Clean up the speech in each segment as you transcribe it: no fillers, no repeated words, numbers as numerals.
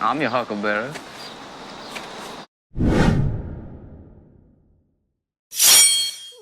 I'm your huckleberry.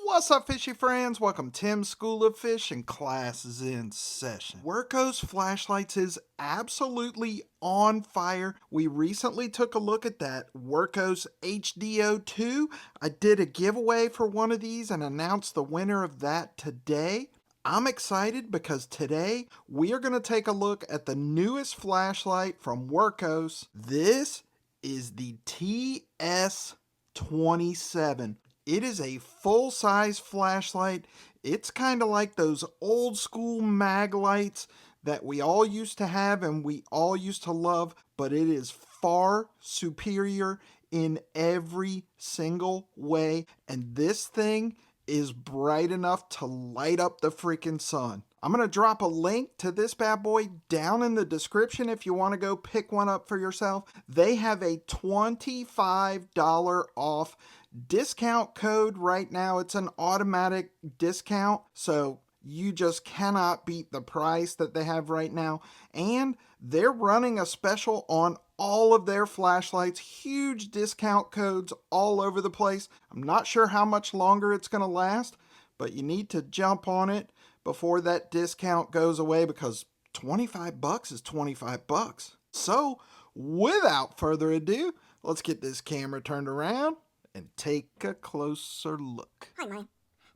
What's up, fishy friends? Welcome to Tim's School of Fish, and class is in session. Wurkkos Flashlights is absolutely on fire. We recently took a look at that Wurkkos HDO2. I did a giveaway for one of these and announced the winner of that today. I'm excited because today we are going to take a look at the newest flashlight from Wurkkos. This is the TS27. It is a full-size flashlight. It's kind of like those old school mag lights that we all used to have and we all used to love, but it is far superior in every single way. And this thing is bright enough to light up the freaking sun. I'm going to drop a link to this bad boy down in the description if you want to go pick one up for yourself. They have a $25 off discount code right now. It's an automatic discount, so you just cannot beat the price that they have right now. And they're running a special on all of their flashlights. Huge discount codes all over the place. I'm not sure how much longer it's going to last, but you need to jump on it before that discount goes away, because 25 bucks is 25 bucks. So, without further ado, let's get this camera turned around and take a closer look. Hey man,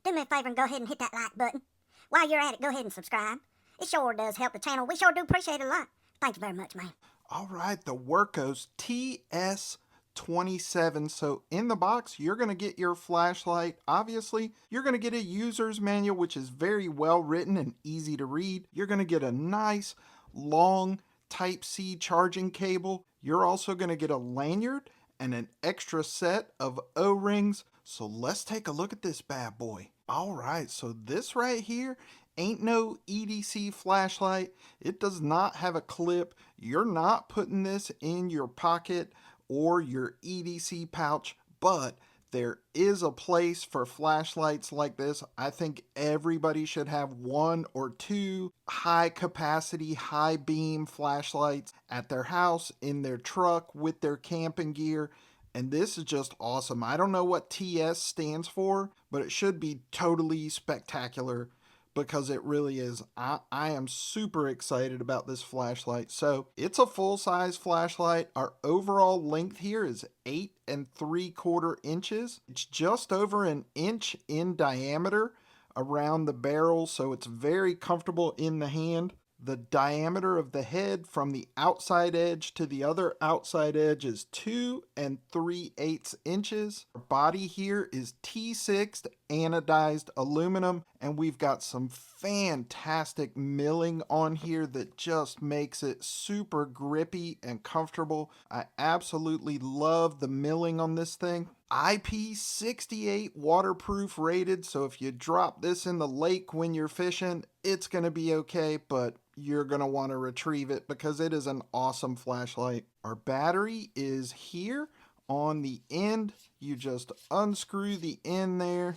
do me a favor and go ahead and hit that like button. While you're at it, go ahead and subscribe. It sure does help the channel. We sure do appreciate it a lot. Thank you very much, man. All right, the Wurkkos TS27. So in the box, you're going to get your flashlight. Obviously, you're going to get a user's manual, which is very well written and easy to read. You're going to get a nice, long Type-C charging cable. You're also going to get a lanyard and an extra set of O-rings. So let's take a look at this bad boy. All right, so this right here ain't no EDC flashlight. It does not have a clip. You're not putting this in your pocket or your EDC pouch, but there is a place for flashlights like this. I think everybody should have one or two high capacity, high beam flashlights at their house, in their truck, with their camping gear. And this is just awesome. I don't know what TS stands for, but it should be totally spectacular, because it really is. I am super excited about this flashlight. So it's a full-size flashlight. Our overall length here is 8 3/4 inches. It's just over an inch in diameter around the barrel, so it's very comfortable in the hand. The diameter of the head from the outside edge to the other outside edge is 2 3/8 inches. Our body here is T6 anodized aluminum, and we've got some fantastic milling on here that just makes it super grippy and comfortable. I absolutely love the milling on this thing. IP68 waterproof rated, so if you drop this in the lake when you're fishing, it's going to be okay, but you're going to want to retrieve it because it is an awesome flashlight. Our battery is here on the end. You just unscrew the end there,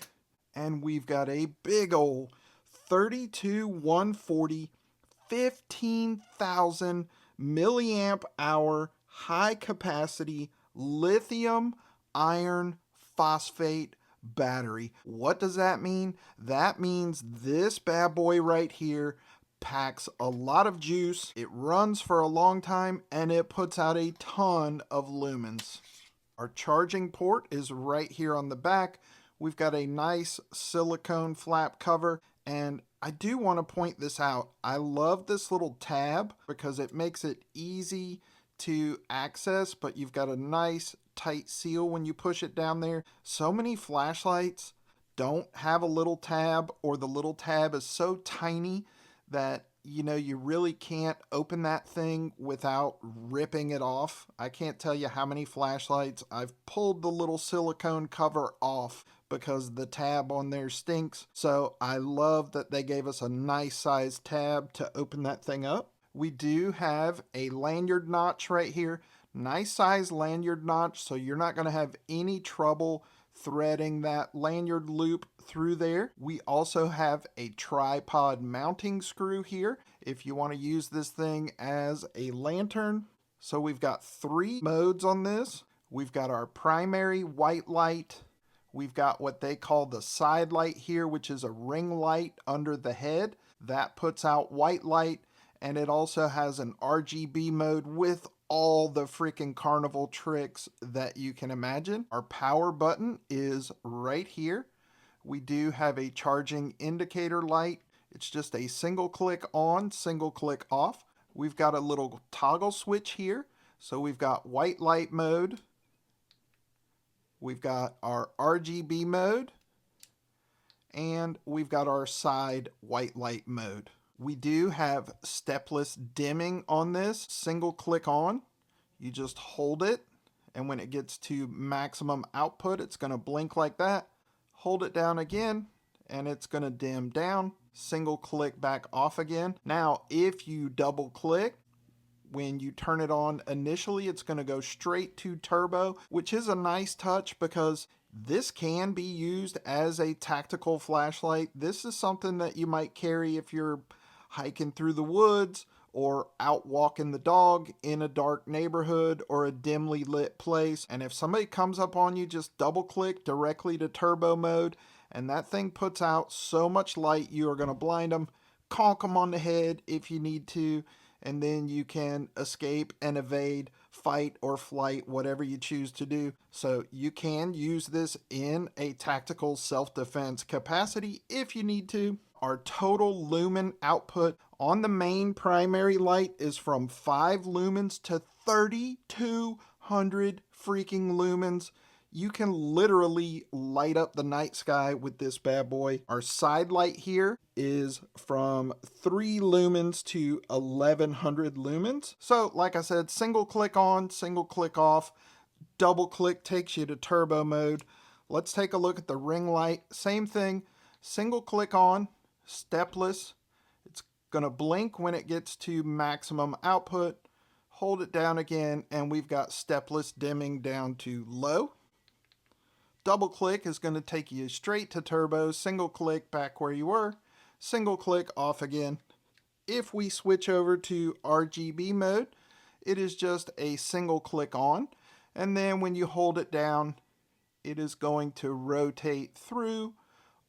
and we've got a big old 32-140 15,000 milliamp hour high capacity lithium iron phosphate battery. What does that mean? That means this bad boy right here packs a lot of juice, it runs for a long time, and it puts out a ton of lumens. Our charging port is right here on the back. We've got a nice silicone flap cover, and I do want to point this out. I love this little tab because it makes it easy to access, but you've got a nice tight seal when you push it down there. So many flashlights don't have a little tab, or the little tab is so tiny that you really can't open that thing without ripping it off. I can't tell you how many flashlights I've pulled the little silicone cover off because the tab on there stinks. So I love that they gave us a nice size tab to open that thing up. We do have a lanyard notch right here. Nice size lanyard notch, so you're not going to have any trouble threading that lanyard loop through there. We also have a tripod mounting screw here if you want to use this thing as a lantern. So we've got 3 modes on this. We've got our primary white light. We've got what they call the side light here, which is a ring light under the head. That puts out white light, and it also has an RGB mode with all the freaking carnival tricks that you can imagine. Our power button is right here. We do have a charging indicator light. It's just a single click on, single click off. We've got a little toggle switch here. So we've got white light mode. We've got our RGB mode. And we've got our side white light mode. We do have stepless dimming on this. Single click on. You just hold it. And when it gets to maximum output, it's going to blink like that. Hold it down again, and it's going to dim down. Single click back off again. Now, if you double click, when you turn it on initially, it's going to go straight to turbo, which is a nice touch because this can be used as a tactical flashlight. This is something that you might carry if you're hiking through the woods or out walking the dog in a dark neighborhood or a dimly lit place. And if somebody comes up on you, just double click directly to turbo mode, and that thing puts out so much light you are going to blind them. Conk them on the head if you need to, and then you can escape and evade, fight or flight, whatever you choose to do. So you can use this in a tactical self-defense capacity if you need to. Our total lumen output on the main primary light is from 5 lumens to 3,200 freaking lumens. You can literally light up the night sky with this bad boy. Our side light here is from 3 lumens to 1,100 lumens. So like I said, single click on, single click off, double click takes you to turbo mode. Let's take a look at the ring light. Same thing, single click on, stepless. It's going to blink when it gets to maximum output. Hold it down again, and we've got stepless dimming down to low. Double click is going to take you straight to turbo. Single click back where you were. Single click off again. If we switch over to RGB mode, it is just a single click on. And then when you hold it down, it is going to rotate through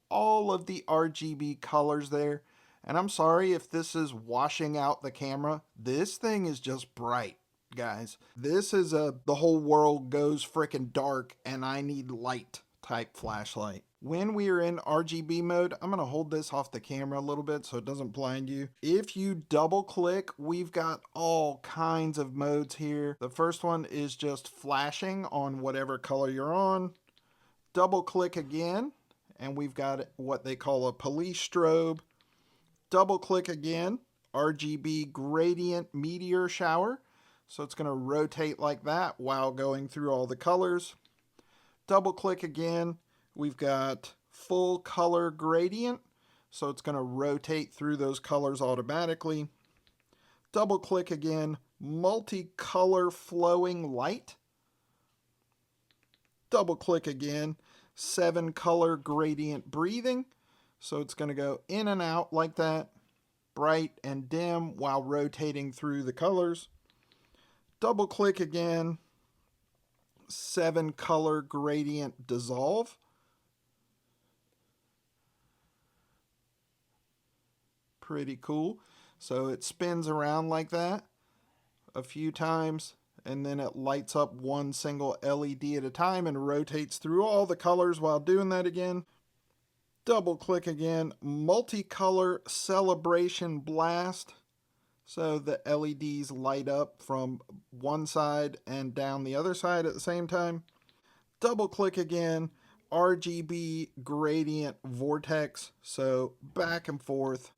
all of the RGB colors there. And I'm sorry if this is washing out the camera. This thing is just bright, guys. This is the whole world goes frickin' dark and I need light type flashlight. When we are in RGB mode, I'm gonna hold this off the camera a little bit so it doesn't blind you. If you double click, we've got all kinds of modes here. The first one is just flashing on whatever color you're on. Double click again, and we've got what they call a police strobe. Double click again, RGB gradient meteor shower. So it's going to rotate like that while going through all the colors. Double click again, we've got full color gradient. So it's going to rotate through those colors automatically. Double click again, multicolor flowing light. Double click again, 7 color gradient breathing. So it's going to go in and out like that, bright and dim while rotating through the colors. Double click again, 7 color gradient dissolve. Pretty cool. So it spins around like that a few times, and then it lights up one single LED at a time and rotates through all the colors while doing that again. Double click again, multicolor celebration blast. So the LEDs light up from one side and down the other side at the same time. Double click again, RGB gradient vortex. So back and forth.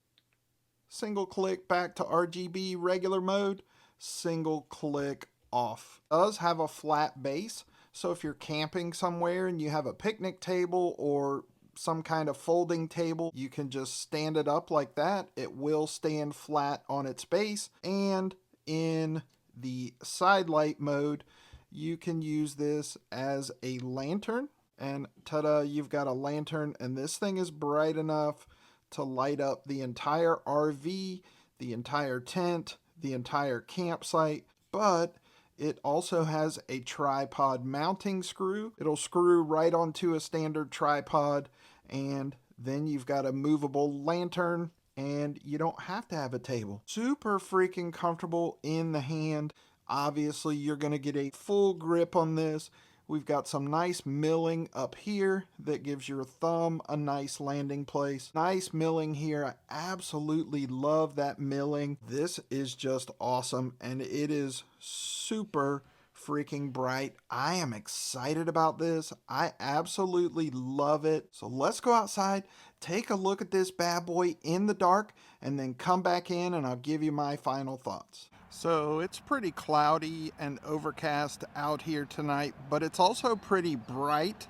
Single click back to RGB regular mode. Single click off. It does have a flat base. So if you're camping somewhere and you have a picnic table or some kind of folding table, you can just stand it up like that. It will stand flat on its base. And in the side light mode, you can use this as a lantern. And ta-da, you've got a lantern, and this thing is bright enough to light up the entire RV, the entire tent, the entire campsite. But It also has a tripod mounting screw. It'll screw right onto a standard tripod, and then you've got a movable lantern, and you don't have to have a table. Super freaking comfortable in the hand. Obviously, you're going to get a full grip on this. We've got some nice milling up here that gives your thumb a nice landing place. Nice milling here. I absolutely love that milling. This is just awesome, and it is super freaking bright. I am excited about this. I absolutely love it. So let's go outside, take a look at this bad boy in the dark, and then come back in and I'll give you my final thoughts. So it's pretty cloudy and overcast out here tonight, but it's also pretty bright.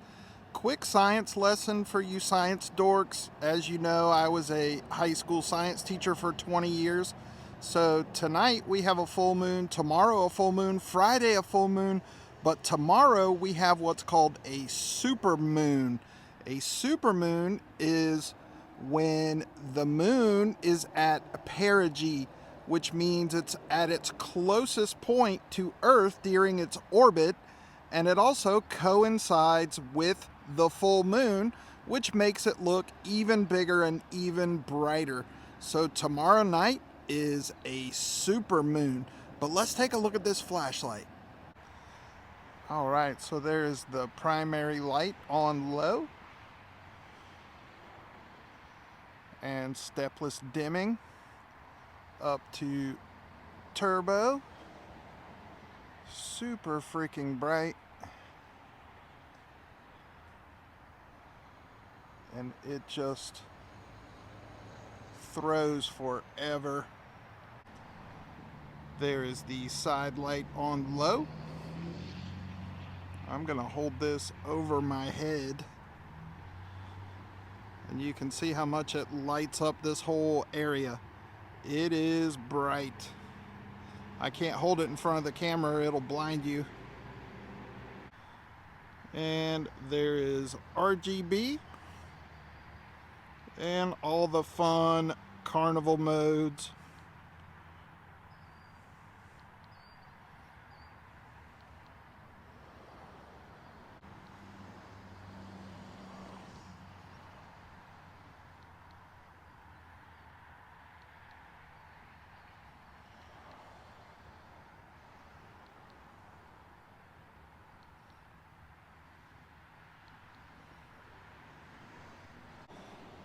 Quick science lesson for you science dorks. As you know, I was a high school science teacher for 20 years. So tonight we have a full moon, tomorrow a full moon, Friday a full moon, but tomorrow we have what's called a super moon. A super moon is when the moon is at perigee, which means it's at its closest point to Earth during its orbit, and it also coincides with the full moon, which makes it look even bigger and even brighter. So tomorrow night is a super moon. But let's take a look at this flashlight. All right, so there's the primary light on low and stepless dimming up to turbo. Super freaking bright, and it just throws forever. There is the side light on low. I'm gonna hold this over my head, and you can see how much it lights up this whole area. It is bright. I can't hold it in front of the camera, it'll blind you. And there is RGB and all the fun carnival modes.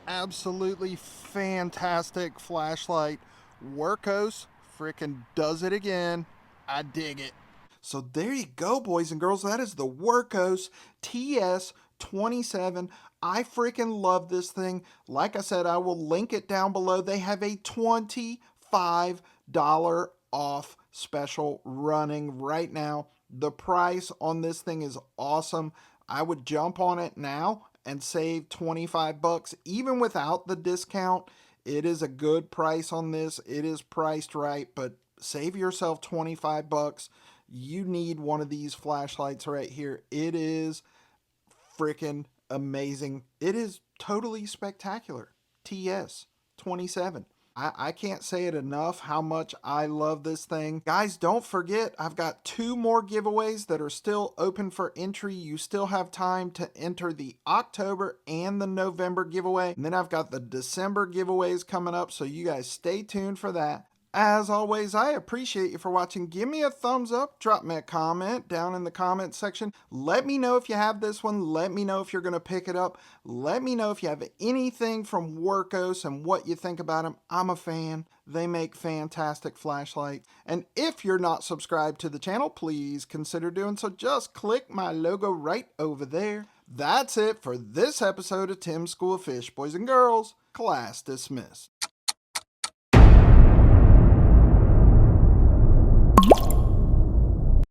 Absolutely fantastic flashlight. Wurkkos frickin' does it again. I dig it. So there you go, boys and girls. That is the Wurkkos Ts27. I freaking love this thing. Like I said, I will link it down below. They have a $25 off special running right now. The price on this thing is awesome. I would jump on it now and save 25 bucks even without the discount. It is a good price on this. It is priced right, but save yourself 25 bucks. You need one of these flashlights right here. It is freaking amazing. It is totally spectacular. TS27. I can't say it enough how much I love this thing. Guys, don't forget, I've got 2 more giveaways that are still open for entry. You still have time to enter the October and the November giveaway. And then I've got the December giveaways coming up, so you guys stay tuned for that. As always, I appreciate you for watching. Give me a thumbs up. Drop me a comment down in the comment section. Let me know if you have this one. Let me know if you're going to pick it up. Let me know if you have anything from Wurkkos and what you think about them. I'm a fan. They make fantastic flashlights. And if you're not subscribed to the channel, please consider doing so. Just click my logo right over there. That's it for this episode of Tim's School of Fish. Boys and girls, class dismissed.